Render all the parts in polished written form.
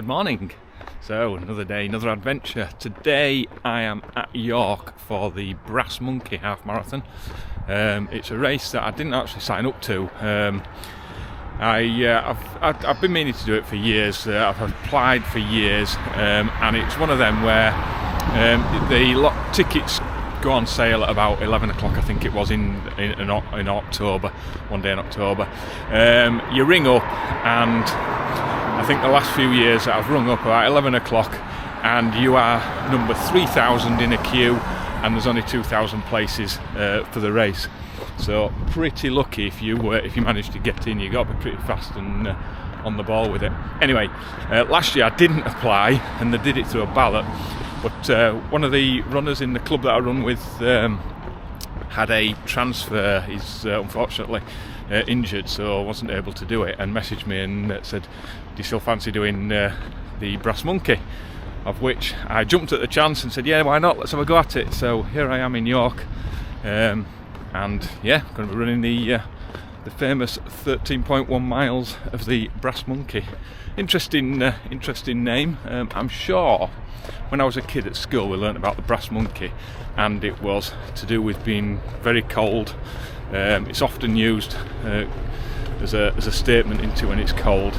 Good morning. So another day, another adventure. Today I am at York for the Brass Monkey Half Marathon. It's a race that I didn't actually sign up to. I've been meaning to do it for years. I've applied for years, and it's one of them where the tickets go on sale at about 11 o'clock, I think it was in October, one day in October. You ring up, and I think the last few years I've rung up about 11 o'clock and you are number 3,000 in a queue, and there's only 2,000 places for the race. So pretty lucky if you manage to get in. You got to be pretty fast and on the ball with it. Anyway, last year I didn't apply and they did it through a ballot, but one of the runners in the club that I run with had a transfer. He's unfortunately injured, so I wasn't able to do it, and messaged me and said, do you still fancy doing the Brass Monkey? Of which I jumped at the chance and said, yeah, why not, let's have a go at it. So here I am in York, and yeah, going to be running the famous 13.1 miles of the Brass Monkey. Interesting name. I'm sure when I was a kid at school we learnt about the Brass Monkey, and it was to do with being very cold. It's often used as a statement into when it's cold,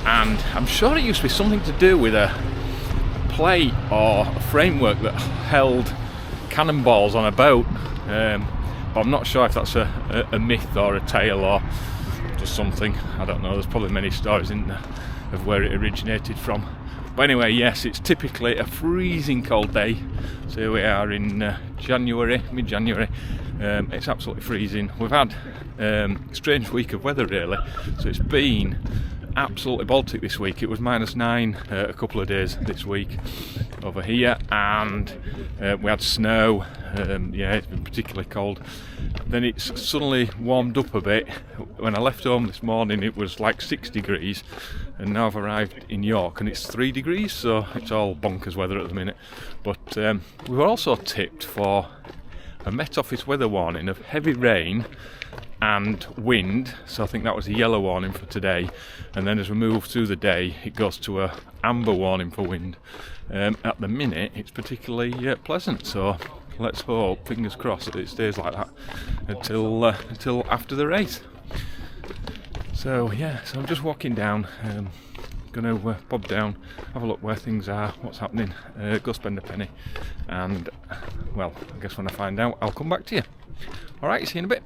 and I'm sure it used to be something to do with a plate or a framework that held cannonballs on a boat, but I'm not sure if that's a myth or a tale or just something. I don't know, there's probably many stories in there of where it originated from. But anyway, yes, it's typically a freezing cold day. So here we are in mid-January. It's absolutely freezing. We've had a strange week of weather, really. So it's been absolutely Baltic this week. It was -9 a couple of days this week over here, and we had snow. Yeah, it's been particularly cold. Then it's suddenly warmed up a bit. When I left home this morning it was like 6 degrees, and now I've arrived in York and it's 3 degrees, so it's all bonkers weather at the minute. But we were also tipped for a Met Office weather warning of heavy rain and wind, so I think that was a yellow warning for today, and then as we move through the day it goes to a amber warning for wind. At the minute it's particularly pleasant, so let's hope, fingers crossed, that it stays like that until after the race. So yeah, so I'm just walking down, going to bob down, have a look where things are, what's happening, go spend a penny, and well, I guess when I find out I'll come back to you. Alright, see you in a bit.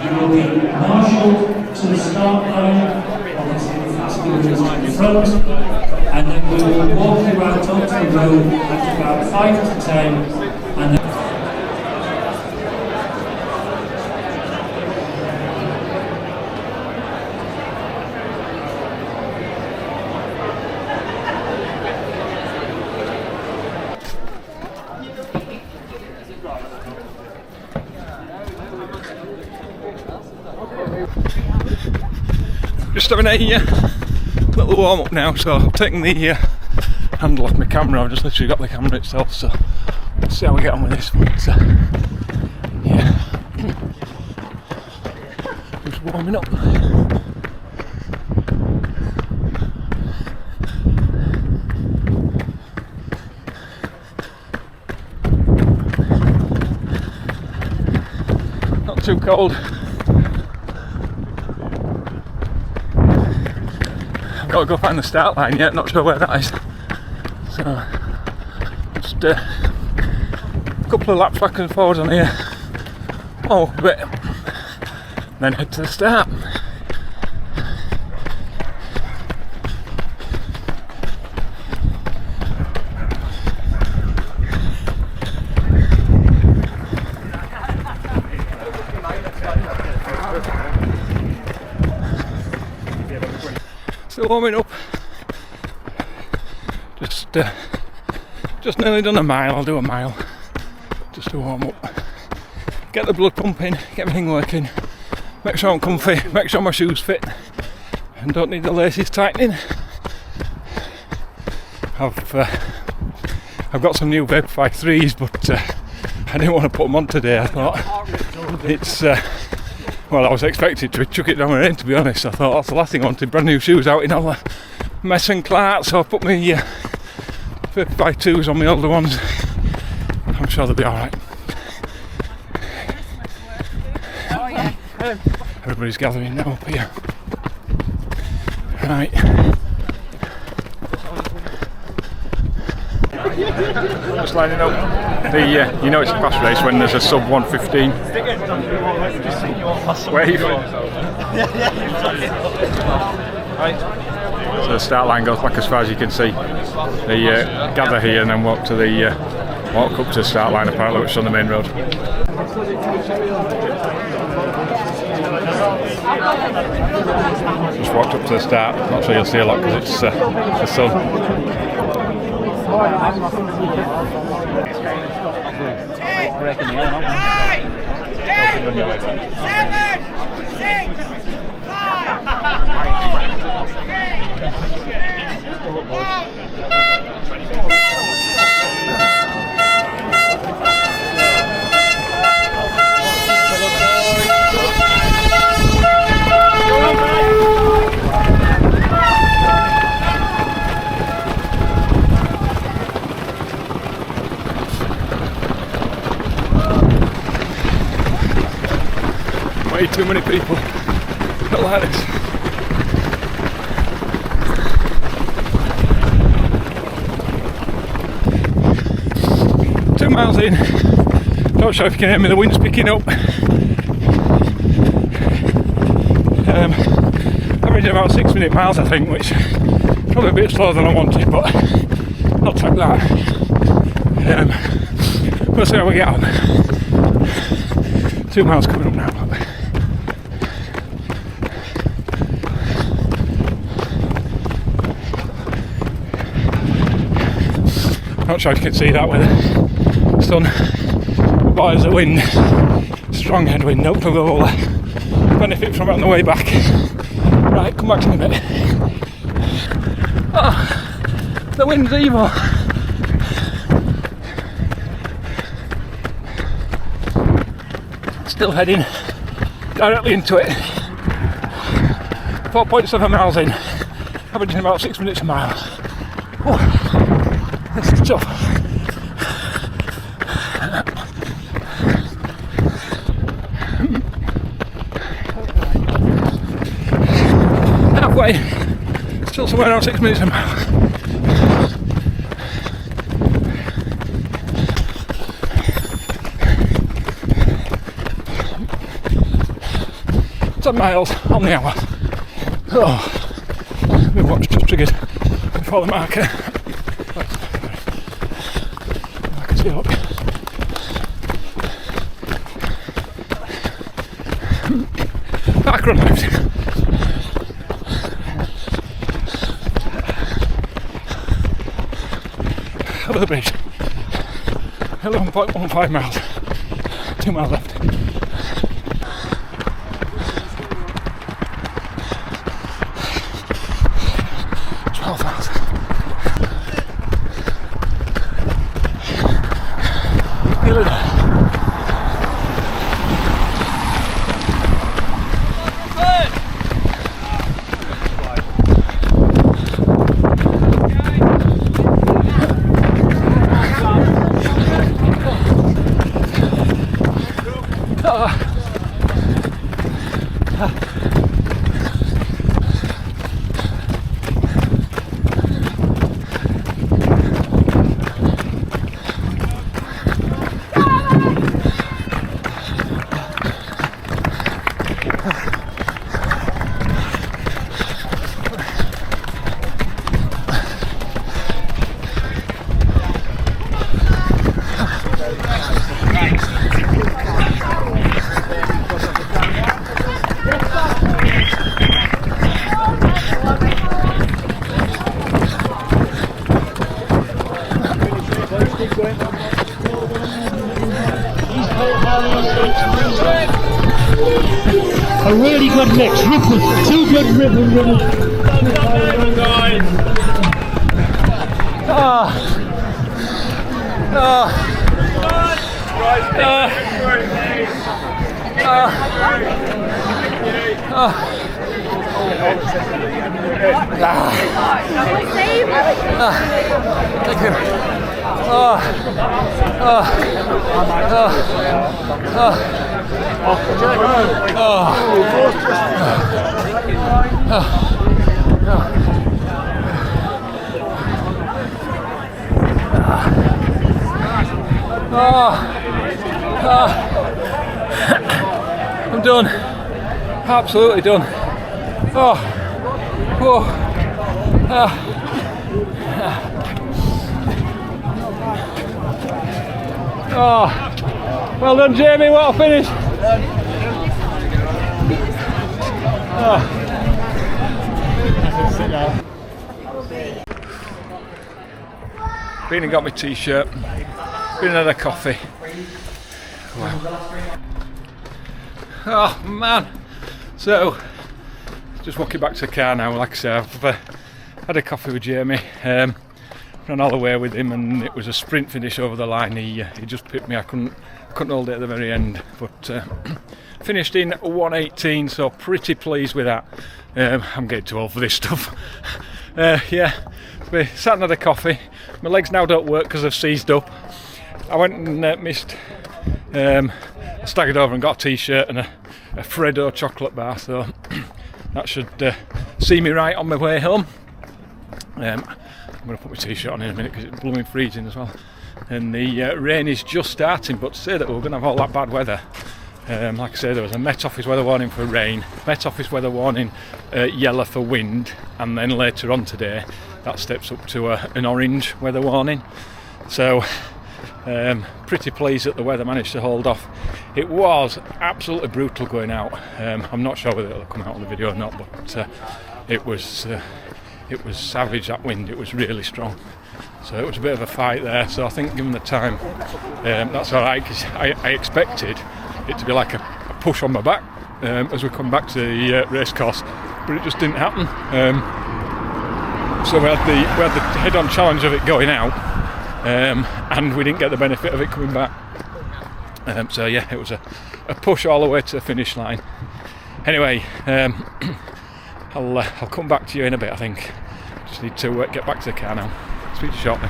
You will be marshalled to the start line, obviously the fast movers in front, and then we will walk you around up to the road at about 5 to 10, and then just having a little warm up now, so I've taken the handle off my camera. I've just literally got the camera itself, so let's see how we get on with this. But yeah, just warming up. Not too cold. Got to go find the start line yet, not sure where that is. So just a couple of laps back and forwards on here, a bit, then head to the start. Still warming up. Just nearly done a mile. I'll do a mile just to warm up, get the blood pumping, get everything working, make sure I'm comfy, make sure my shoes fit and don't need the laces tightening. I've I've got some new Vaporfly 3s, but I didn't want to put them on today. I thought it's well, I was expected to chuck it down my end, to be honest. I thought that's the last thing I wanted, brand new shoes out in all the mess and clart, so I put my Vaporfly 2s on my older ones. I'm sure they'll be alright. Everybody's gathering now up here. Right. Just lining up. You know it's a fast race when there's a sub 115 wave. So the start line goes back as far as you can see. They gather here and then walk up to the start line apparently, which is on the main road. Just walked up to the start. Not sure you'll see a lot because it's the sun. 9, 8, 7, 6, Way too many people. Not like this. Two miles in. Not sure if you can hear me, the wind's picking up. Averaging about 6-minute miles, I think, which is probably a bit slower than I wanted, but not like that. We'll see how we get on. 2 miles coming up now. Not sure if you can see that with the sun, but as the wind, strong headwind, hopefully we'll benefit from it on the way back. Right, come back to me a bit. Oh, the wind's evil. Still heading directly into it. 4.7 miles in, averaging about 6 minutes a mile. Oh. This is tough. Halfway, still somewhere around 6 minutes a mile. 10 miles on the hour. Oh, my watch just triggered before the marker. Up. Back run left. Over the bridge. 11.15 miles. 2 miles left. A really good mix, ripples, 2 good ripples. Thank you. I'm done. Absolutely done. Well done, Jamie. What a finish. Been and got my t-shirt. Been and had a coffee. Wow. Oh man. So, just walking back to the car now. Like I say, I've had a coffee with Jamie. Ran all the way with him, and it was a sprint finish over the line. He just pipped me. I couldn't hold it at the very end, but finished in 1:18, so pretty pleased with that. I'm getting too old for this stuff. Yeah, we sat and had a coffee. My legs now don't work because I've seized up. I went and missed. I staggered over and got a t-shirt and a Freddo chocolate bar, so that should see me right on my way home. I'm going to put my t-shirt on in a minute because it's blooming freezing as well, and the rain is just starting. But to say that we're going to have all that bad weather, like I say, there was a Met Office weather warning for rain, Met Office weather warning yellow for wind, and then later on today that steps up to an orange weather warning. So pretty pleased that the weather managed to hold off. It was absolutely brutal going out. I'm not sure whether it'll come out on the video or not, but it was savage, that wind. It was really strong, so it was a bit of a fight there. So I think given the time, that's alright, because I expected it to be like a push on my back as we come back to the racecourse, but it just didn't happen. So we had the head-on challenge of it going out, and we didn't get the benefit of it coming back. So yeah, it was a push all the way to the finish line. Anyway, I'll come back to you in a bit, I think. Just need to get back to the car now. Speak to you shortly.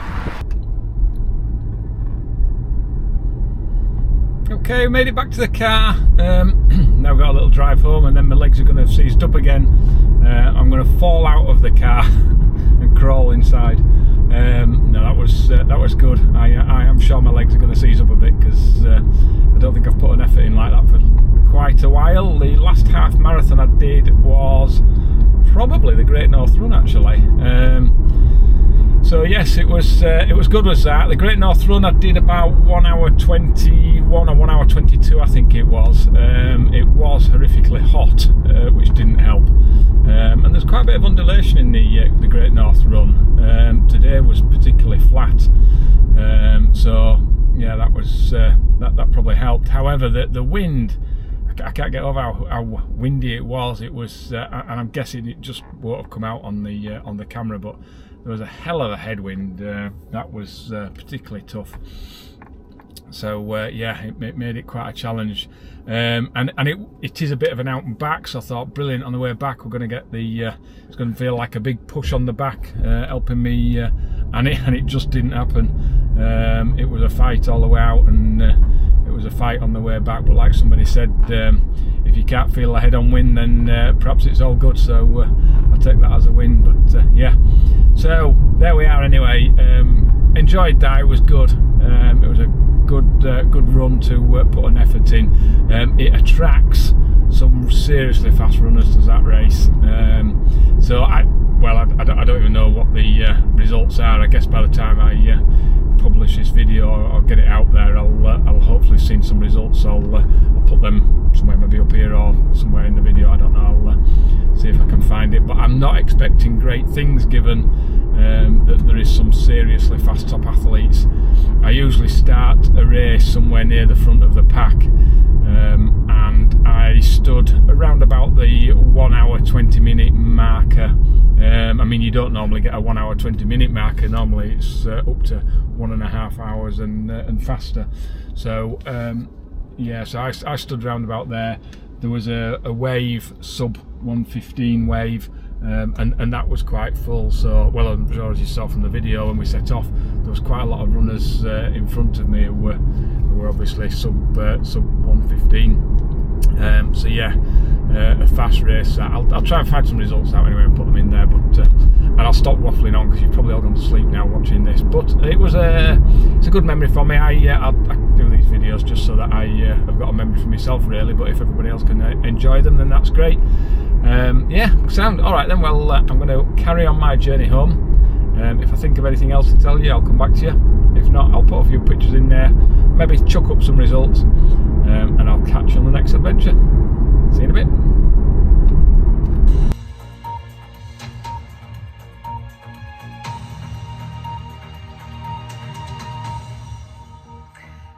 Okay, we made it back to the car. Now we've got a little drive home, and then my legs are going to have seized up again. I'm going to fall out of the car and crawl inside. No, that was good. I am sure my legs are going to seize up a bit, because I don't think I've put an effort in like that for quite a while. The last half marathon I did was probably the Great North Run, actually. So yes, it was good, was that. The Great North Run I did about 1 hour 21 or 1 hour 22, I think it was. It was horrifically hot, which didn't help. And there's quite a bit of undulation in the Great North Run. Today was particularly flat. So yeah, that was that probably helped. However, the wind, I can't get over how windy it was. It was, and I'm guessing it just won't have come out on the camera, but there was a hell of a headwind. That was particularly tough. So yeah, it made it quite a challenge, and it is a bit of an out and back. So I thought, brilliant, on the way back we're going to get it's going to feel like a big push on the back, helping me, and it just didn't happen. It was a fight all the way out, and it was a fight on the way back. But like somebody said, if you can't feel the head-on win, then perhaps it's all good. So I'll take that as a win. But yeah, so there we are. Anyway, enjoyed that. It was good. It was a good run to put an effort in. It attracts some seriously fast runners to that race. So I don't even know what the results are. I guess by the time I publish this video or get it out there, I'll hopefully see some results. I'll put them somewhere, maybe up here or somewhere in the video. I don't know. I'll see if I can find it. But I'm not expecting great things, given that there is some seriously fast top athletes. I usually start a race somewhere near the front of the pack, and I stood around about the 1 hour 20 minute marker. I mean, you don't normally get a 1 hour 20 minute marker. Normally it's up to 1.5 hours and faster. So yeah, so I stood around about there. There was a wave, sub 1:15 wave, and that was quite full. So, well, I'm sure as you saw from the video when we set off, there was quite a lot of runners in front of me who were obviously sub 1:15. So yeah, a fast race. I'll try and find some results out anyway and put them in there. But and I'll stop waffling on because you've probably all gone to sleep now watching this. But it's a good memory for me. I do these videos just so that I've got a memory for myself, really. But if everybody else can enjoy them, then that's great. Yeah, sound all right then. Well, I'm going to carry on my journey home. If I think of anything else to tell you, I'll come back to you. If not, I'll put a few pictures in there, maybe chuck up some results, and I'll catch you on the next adventure. See you in a bit.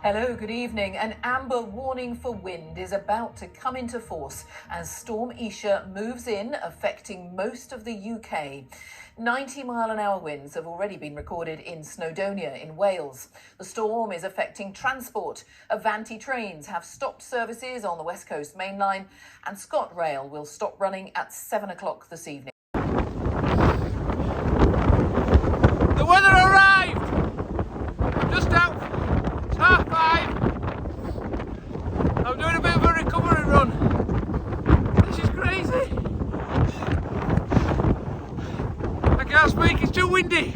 Hello, good evening. An amber warning for wind is about to come into force as Storm Isha moves in, affecting most of the UK. 90-mile-an-hour winds have already been recorded in Snowdonia in Wales. The storm is affecting transport. Avanti trains have stopped services on the West Coast Main Line, and ScotRail will stop running at 7 o'clock this evening. The weather arrived! Just out. It's 5:30. I'm doing a bit of a recovery run. This is crazy. I can't speak, it's too windy.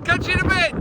Catch you in a bit.